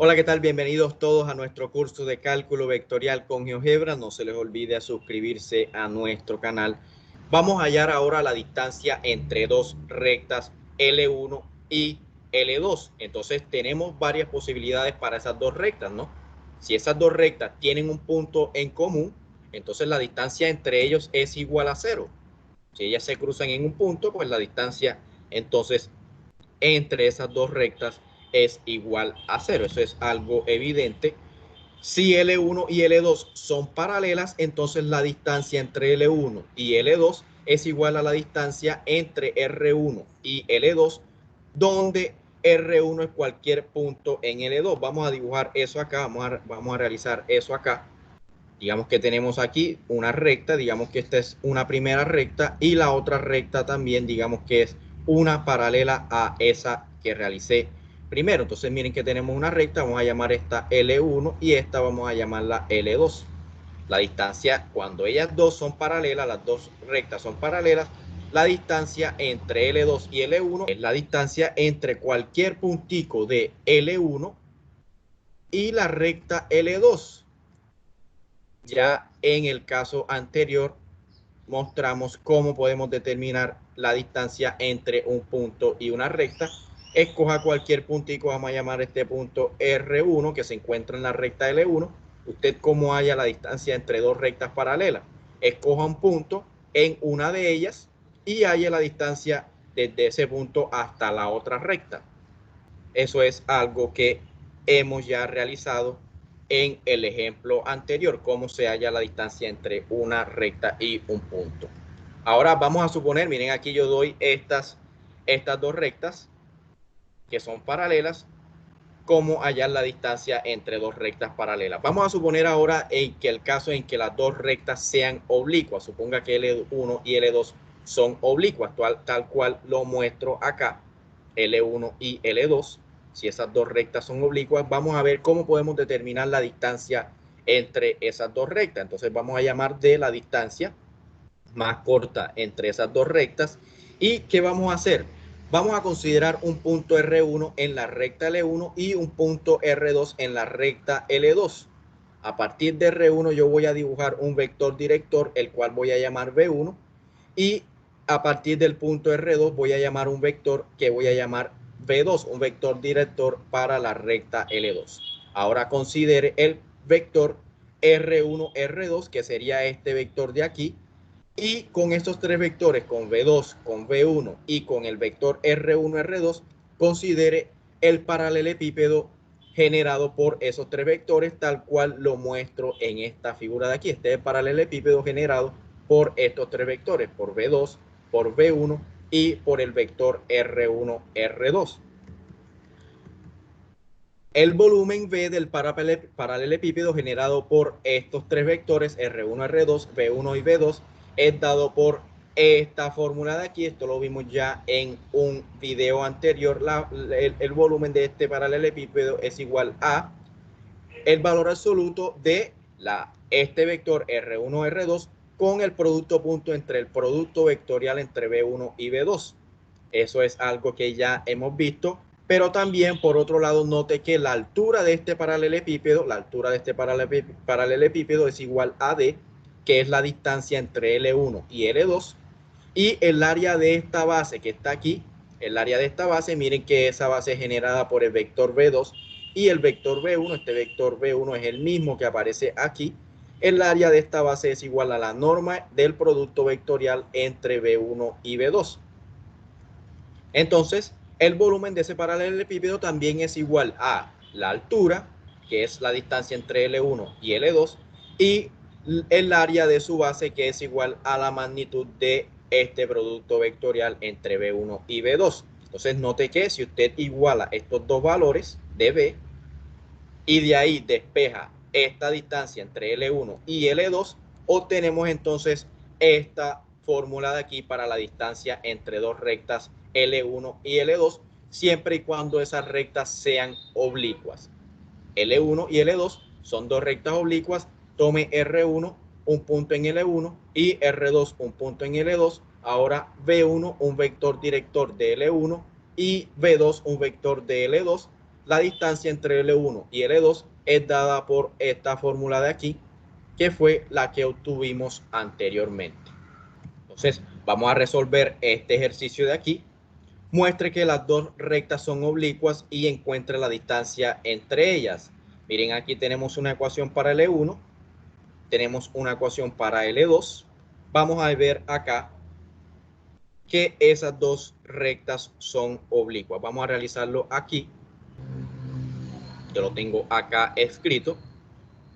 Hola, ¿qué tal? Bienvenidos todos a nuestro curso de cálculo vectorial con GeoGebra. No se les olvide suscribirse a nuestro canal. Vamos a hallar ahora la distancia entre dos rectas L1 y L2. Entonces tenemos varias posibilidades para esas dos rectas, ¿no? Si esas dos rectas tienen un punto en común, entonces la distancia entre ellos es igual a 0. Si ellas se cruzan en un punto, pues la distancia entonces entre esas dos rectas es igual a 0. Eso es algo evidente. Si L1 y L2 son paralelas, entonces la distancia entre L1 y L2 es igual a la distancia entre R1 y L2, donde R1 es cualquier punto en L2. Vamos a dibujar eso acá, vamos a realizar eso acá. Digamos que tenemos aquí una recta, digamos que esta es una primera recta y la otra recta también, digamos que es una paralela a esa que realicé primero. Entonces miren que tenemos una recta, vamos a llamar esta L1 y esta vamos a llamarla L2. La distancia, cuando ellas dos son paralelas, las dos rectas son paralelas, la distancia entre L2 y L1 es la distancia entre cualquier puntico de L1 y la recta L2. Ya en el caso anterior mostramos cómo podemos determinar la distancia entre un punto y una recta. Escoja cualquier puntico, vamos a llamar este punto R1 que se encuentra en la recta L1. Usted cómo halla la distancia entre dos rectas paralelas. Escoja un punto en una de ellas y halla la distancia desde ese punto hasta la otra recta. Eso es algo que hemos ya realizado en el ejemplo anterior, cómo se halla la distancia entre una recta y un punto. Ahora vamos a suponer, miren aquí yo doy estas dos rectas que son paralelas, cómo hallar la distancia entre dos rectas paralelas. Vamos a suponer ahora en que el caso en que las dos rectas sean oblicuas, suponga que L1 y L2 son oblicuas, tal cual lo muestro acá, L1 y L2. Si esas dos rectas son oblicuas, vamos a ver cómo podemos determinar la distancia entre esas dos rectas. Entonces vamos a llamar D la distancia más corta entre esas dos rectas. ¿Y qué vamos a hacer? Vamos a considerar un punto R1 en la recta L1 y un punto R2 en la recta L2. A partir de R1 yo voy a dibujar un vector director, el cual voy a llamar V1, y a partir del punto R2 voy a llamar un vector que voy a llamar V2, un vector director para la recta L2. Ahora considere el vector R1, R2, que sería este vector de aquí, y con estos tres vectores, con V2, con V1 y con el vector R1, R2, considere el paralelepípedo generado por esos tres vectores, tal cual lo muestro en esta figura de aquí. Este es el paralelepípedo generado por estos tres vectores, por V2, por V1 y por el vector R1, R2. El volumen V del paralelepípedo generado por estos tres vectores, R1, R2, V1 y V2, es dado por esta fórmula de aquí. Esto lo vimos ya en un video anterior. El volumen de este paralelepípedo es igual a el valor absoluto de este vector R1, R2 con el producto punto entre el producto vectorial entre V1 y V2. Eso es algo que ya hemos visto, pero también por otro lado note que la altura de este paralelepípedo, es igual a D, que es la distancia entre L1 y L2, y el área de esta base que está aquí, el área de esta base, miren que esa base es generada por el vector V2 y el vector V1, este vector V1 es el mismo que aparece aquí. El área de esta base es igual a la norma del producto vectorial entre V1 y V2. Entonces, el volumen de ese paralelepípedo también es igual a la altura, que es la distancia entre L1 y L2, y el área de su base, que es igual a la magnitud de este producto vectorial entre V1 y V2. Entonces, note que si usted iguala estos dos valores de V y de ahí despeja esta distancia entre L1 y L2, obtenemos entonces esta fórmula de aquí para la distancia entre dos rectas L1 y L2, siempre y cuando esas rectas sean oblicuas. L1 y L2 son dos rectas oblicuas. Tome R1 un punto en L1 y R2 un punto en L2. Ahora V1 un vector director de L1 y V2 un vector de L2. la distancia entre L1 y L2 es dada por esta fórmula de aquí, que fue la que obtuvimos anteriormente. Entonces, vamos a resolver este ejercicio de aquí. Muestre que las dos rectas son oblicuas y encuentre la distancia entre ellas. Miren, aquí tenemos una ecuación para L1, tenemos una ecuación para L2. Vamos a ver acá que esas dos rectas son oblicuas. Vamos a realizarlo aquí. Yo lo tengo acá escrito.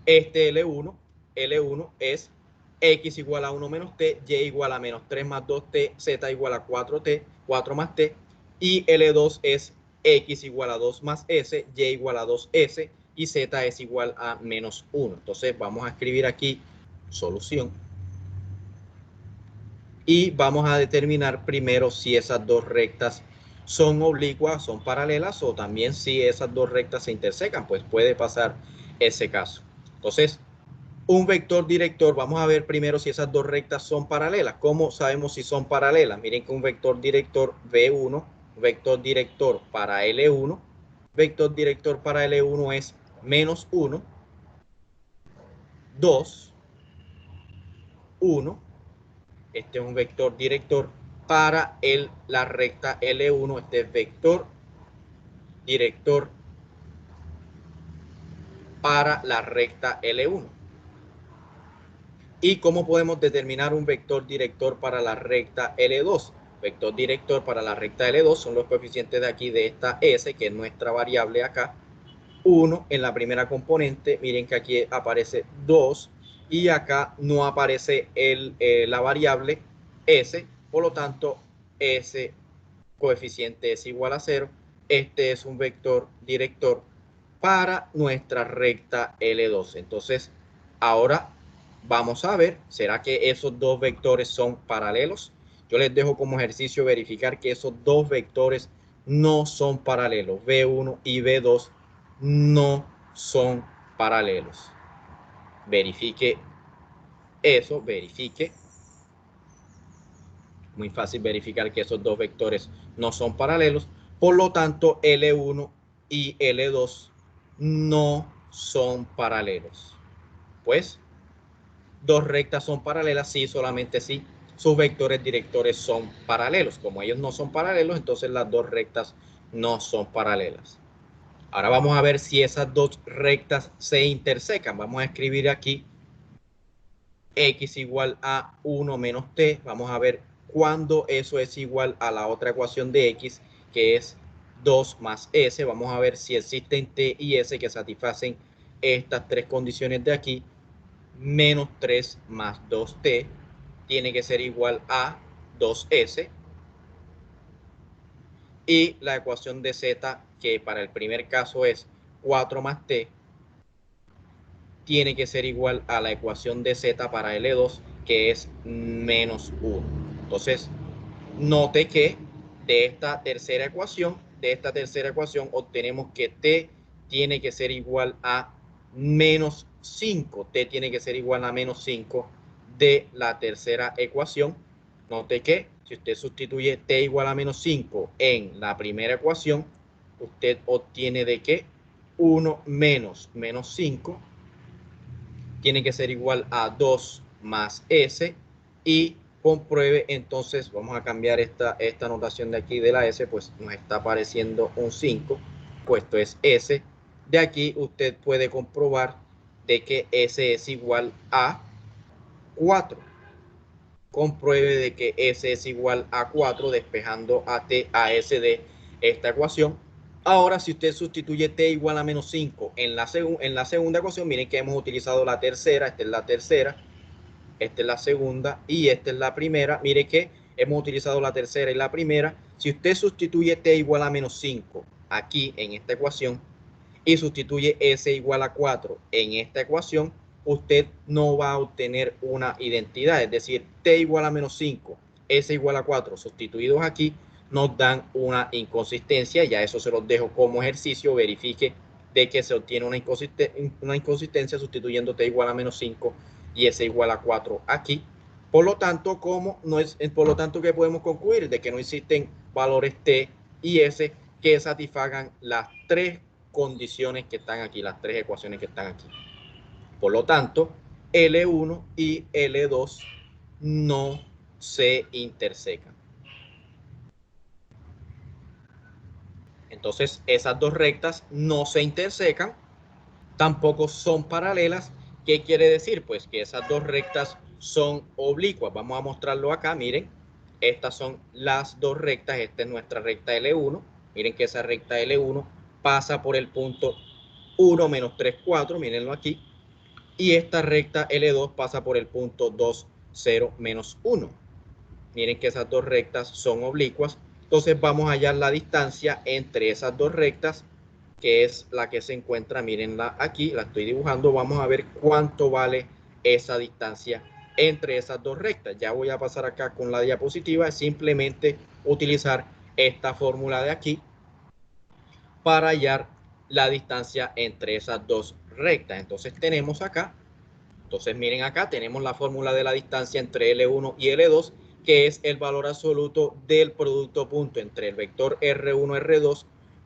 Este L1 es x igual a 1 menos t, y igual a menos 3 más 2t, z igual a 4t, 4 más t, y L2 es x igual a 2 más s, y igual a 2s, y z es igual a menos 1. Entonces vamos a escribir aquí solución. Y vamos a determinar primero si esas dos rectas son oblicuas, son paralelas, o también si esas dos rectas se intersecan, pues puede pasar ese caso. Entonces, un vector director, vamos a ver primero si esas dos rectas son paralelas. ¿Cómo sabemos si son paralelas? Miren que un vector director V1, vector director para L1, vector director para L1 es menos 1, 2, 1. Este es un vector director para la recta L1. Este es vector director para la recta L1. ¿Y cómo podemos determinar un vector director para la recta L2? Vector director para la recta L2 son los coeficientes de aquí de esta S, que es nuestra variable acá. 1 en la primera componente, miren que aquí aparece 2 y acá no aparece la variable S, por lo tanto ese coeficiente es igual a 0. Este es un vector director para nuestra recta L2. Entonces, ahora vamos a ver, ¿será que esos dos vectores son paralelos? Yo les dejo como ejercicio verificar que esos dos vectores no son paralelos. V1 y V2 no son paralelos. Verifique eso, verifique. Muy fácil verificar que esos dos vectores no son paralelos. Por lo tanto, L1 y L2 no son paralelos. Pues, dos rectas son paralelas, sí, solamente sí. Sus vectores directores son paralelos. Como ellos no son paralelos, entonces las dos rectas no son paralelas. Ahora vamos a ver si esas dos rectas se intersecan. Vamos a escribir aquí x igual a 1 menos t. Vamos a ver cuándo eso es igual a la otra ecuación de x, que es 2 más s. Vamos a ver si existen t y s que satisfacen estas tres condiciones de aquí. Menos 3 más 2t tiene que ser igual a 2s. Y la ecuación de z, que para el primer caso es 4 más t, tiene que ser igual a la ecuación de z para L2, que es menos 1. Entonces, note que de esta tercera ecuación obtenemos que t tiene que ser igual a menos 5. T tiene que ser igual a menos 5 de la tercera ecuación. Note que si usted sustituye t igual a menos 5 en la primera ecuación, usted obtiene de que 1 menos 5 tiene que ser igual a 2 más s, y compruebe. Entonces vamos a cambiar esta notación de aquí de la s, pues nos está apareciendo un 5, puesto es s. De aquí usted puede comprobar de que s es igual a 4. Compruebe de que s es igual a 4 despejando a s de esta ecuación. Ahora, si usted sustituye t igual a menos 5 en la segunda ecuación, miren que hemos utilizado la tercera. Esta es la tercera, esta es la segunda y esta es la primera. Mire que hemos utilizado la tercera y la primera. Si usted sustituye t igual a menos 5 aquí en esta ecuación y sustituye s igual a 4 en esta ecuación, usted no va a obtener una identidad. Es decir, t igual a menos 5, s igual a 4 sustituidos aquí nos dan una inconsistencia. Ya eso se los dejo como ejercicio. Verifique de que se obtiene una inconsistencia sustituyendo t igual a menos 5 y s igual a 4 aquí. Por lo tanto, ¿qué podemos concluir? De que no existen valores t y s que satisfagan las tres condiciones que están aquí, las tres ecuaciones que están aquí. Por lo tanto, L1 y L2 no se intersecan. Entonces, esas dos rectas no se intersecan, tampoco son paralelas. ¿Qué quiere decir? Pues que esas dos rectas son oblicuas. Vamos a mostrarlo acá, miren. Estas son las dos rectas. Esta es nuestra recta L1. Miren que esa recta L1 pasa por el punto 1 menos 3, 4. Mírenlo aquí. Y esta recta L2 pasa por el punto 2, 0, menos 1. Miren que esas dos rectas son oblicuas. Entonces vamos a hallar la distancia entre esas dos rectas, que es la que se encuentra, mírenla aquí, la estoy dibujando. Vamos a ver cuánto vale esa distancia entre esas dos rectas. Ya voy a pasar acá con la diapositiva. Es simplemente utilizar esta fórmula de aquí para hallar la distancia entre esas dos rectas. Entonces tenemos acá, entonces miren acá, tenemos la fórmula de la distancia entre L1 y L2, que es el valor absoluto del producto punto entre el vector R1, R2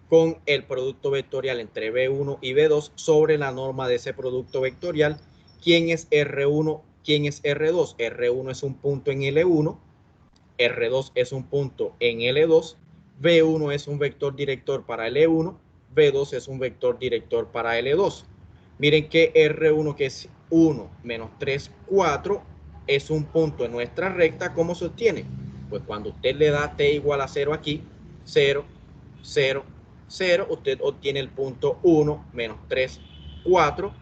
con el producto vectorial entre B1 y B2 sobre la norma de ese producto vectorial. ¿Quién es R1? ¿Quién es R2? R1 es un punto en L1, R2 es un punto en L2, B1 es un vector director para L1, B2 es un vector director para L2. Miren que R1, que es 1 menos 3, 4, es un punto en nuestra recta. ¿Cómo se obtiene? Pues cuando usted le da t igual a 0 aquí, 0, 0, 0, usted obtiene el punto 1 menos 3, 4.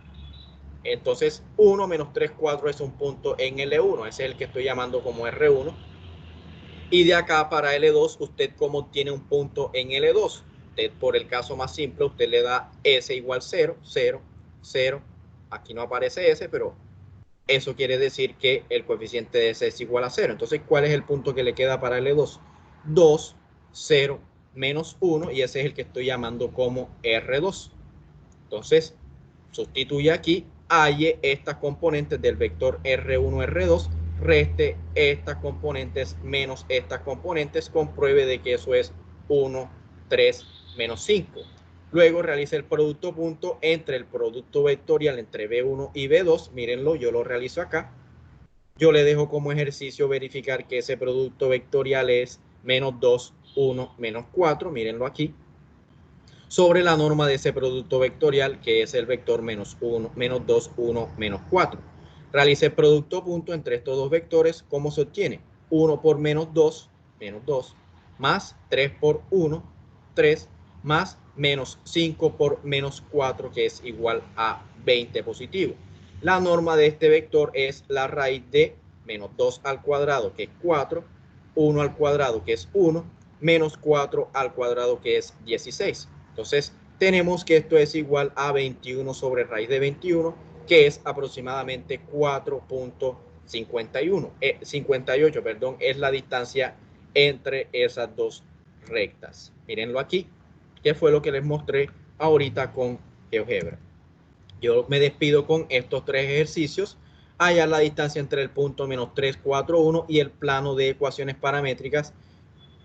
Entonces 1 menos 3, 4 es un punto en L1, ese es el que estoy llamando como R1. Y de acá para L2, usted como obtiene un punto en L2. Usted, por el caso más simple, usted le da S igual 0, 0, 0. Aquí no aparece S, pero eso quiere decir que el coeficiente de S es igual a 0. Entonces, ¿cuál es el punto que le queda para L2? 2, 0, menos 1, y ese es el que estoy llamando como R2. Entonces, sustituye aquí, halle estas componentes del vector R1, R2, reste estas componentes menos estas componentes, compruebe de que eso es 1, 3, menos 5. Luego realice el producto punto entre el producto vectorial entre B1 y B2. Mírenlo, yo lo realizo acá. Yo le dejo como ejercicio verificar que ese producto vectorial es menos 2, 1, menos 4. Mírenlo aquí. Sobre la norma de ese producto vectorial, que es el vector menos 1, menos 2, 1, menos 4. Realice el producto punto entre estos dos vectores. ¿Cómo se obtiene? 1 por menos 2, más 3 por 1, 3, más menos 5 por menos 4, que es igual a 20 positivo. La norma de este vector es la raíz de menos 2 al cuadrado, que es 4, 1 al cuadrado, que es 1, menos 4 al cuadrado, que es 16. Entonces, tenemos que esto es igual a 21 sobre raíz de 21, que es aproximadamente 4.58, 58, perdón, es la distancia entre esas dos rectas. Mírenlo aquí, que fue lo que les mostré ahorita con GeoGebra. Yo me despido con estos tres ejercicios. Hallar la distancia entre el punto menos 3, 4, 1 y el plano de ecuaciones paramétricas.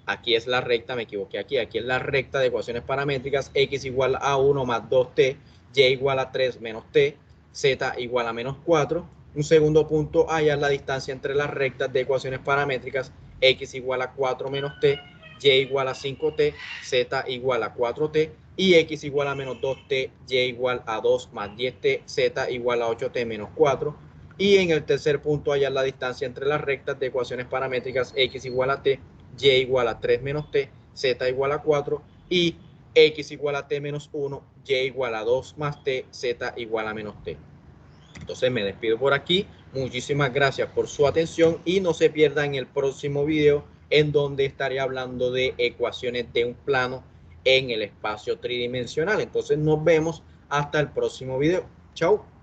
Aquí es la recta, me equivoqué aquí es la recta de ecuaciones paramétricas, x igual a 1 más 2t, y igual a 3 menos t, z igual a menos 4. Un segundo punto, hallar la distancia entre las rectas de ecuaciones paramétricas, x igual a 4 menos t, y igual a 5t, z igual a 4t, y x igual a menos 2t, y igual a 2 más 10t, z igual a 8t menos 4. Y en el tercer punto, hallar la distancia entre las rectas de ecuaciones paramétricas, x igual a t, y igual a 3 menos t, z igual a 4 y x igual a t menos 1, y igual a 2 más t, z igual a menos t. Entonces me despido por aquí. Muchísimas gracias por su atención y no se pierdan el próximo video en donde estaré hablando de ecuaciones de un plano en el espacio tridimensional. Entonces nos vemos hasta el próximo video. Chao.